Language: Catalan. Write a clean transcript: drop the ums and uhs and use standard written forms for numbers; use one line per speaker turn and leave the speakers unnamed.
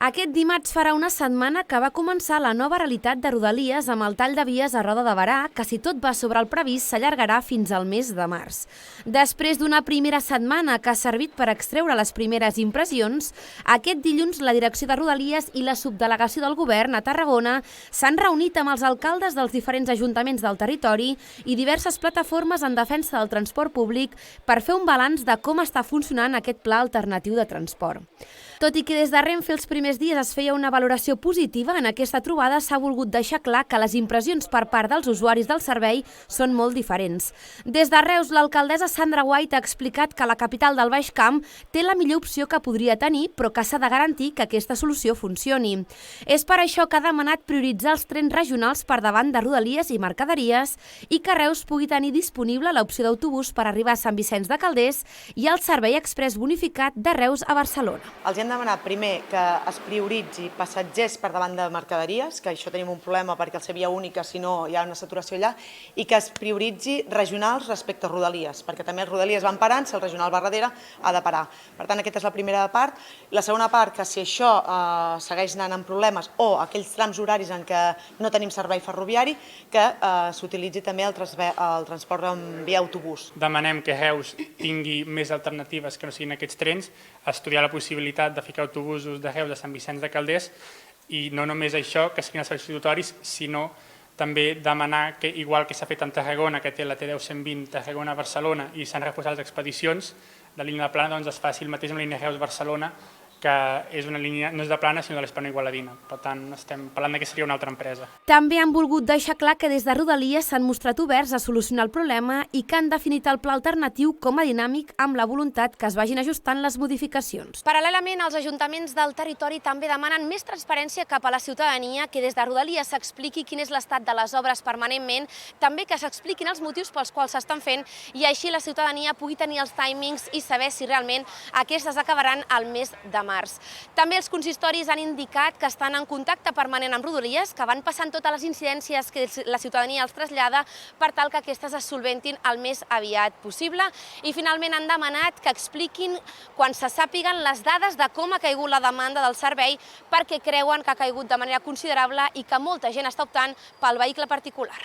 Aquest dimarts farà una setmana que va començar la nova realitat de Rodalies amb el tall de vies a Roda de Berà, que si tot va sobre el previst s'allargarà fins al mes de març. Després d'una primera setmana que ha servit per extreure les primeres impressions, aquest dilluns la direcció de Rodalies i la subdelegació del govern a Tarragona s'han reunit amb els alcaldes dels diferents ajuntaments del territori i diverses plataformes en defensa del transport públic per fer un balanç de com està funcionant aquest pla alternatiu de transport. Tot i que des de Renfe els primers dies es feia una valoració positiva, en aquesta trobada s'ha volgut deixar clar que les impressions per part dels usuaris del servei són molt diferents. Des de Reus, l'alcaldessa Sandra White ha explicat que la capital del Baix Camp té la millor opció que podria tenir, però que s'ha de garantir que aquesta solució funcioni. És per això que ha demanat prioritzar els trens regionals per davant de Rodalies i Mercaderies i que Reus pugui tenir disponible l'opció d'autobús per arribar a Sant Vicenç de Calders i el servei express bonificat de Reus a Barcelona.
Els hem demanat primer que es prioritzi passatgers per davant de mercaderies, que això tenim un problema perquè al ser via única, si no, hi ha una saturació allà, i que es prioritzi regionals respecte a Rodalies, perquè també els Rodalies van parant, si el regional va darrere, ha de parar. Per tant, aquesta és la primera part. La segona part, que si això segueix anant amb problemes o aquells trams horaris en què no tenim servei ferroviari, que s'utilitzi també el transport en via autobús.
Demanem que Reus tingui més alternatives que no siguin aquests trens, estudiar la possibilitat de ficar autobusos de Reus a Sant Vicenç de Calders i no només això, que siguin els substitutoris, sinó també demanar que, igual que s'ha fet en Tarragona, que té la T10-120 Tarragona-Barcelona i s'han reforçat les expedicions, la línia de plana doncs, es faci el mateix amb la línia Reus-Barcelona, que és una línia, no és de plana, sinó de l'Hispano-Igualadina. Per tant, estem parlant que seria una altra empresa.
També han volgut deixar clar que des de Rodalies s'han mostrat oberts a solucionar el problema i que han definit el pla alternatiu com a dinàmic amb la voluntat que es vagin ajustant les modificacions. Paral·lelament, els ajuntaments del territori també demanen més transparència cap a la ciutadania, que des de Rodalies s'expliqui quin és l'estat de les obres permanentment, també que s'expliquin els motius pels quals s'estan fent i així la ciutadania pugui tenir els timings i saber si realment aquestes acabaran al mes de març. També els consistoris han indicat que estan en contacte permanent amb Rodalies, que van passant totes les incidències que la ciutadania els trasllada per tal que aquestes es solventin el més aviat possible. I finalment han demanat que expliquin quan se sàpiguen les dades de com ha caigut la demanda del servei, perquè creuen que ha caigut de manera considerable i que molta gent està optant pel vehicle particular.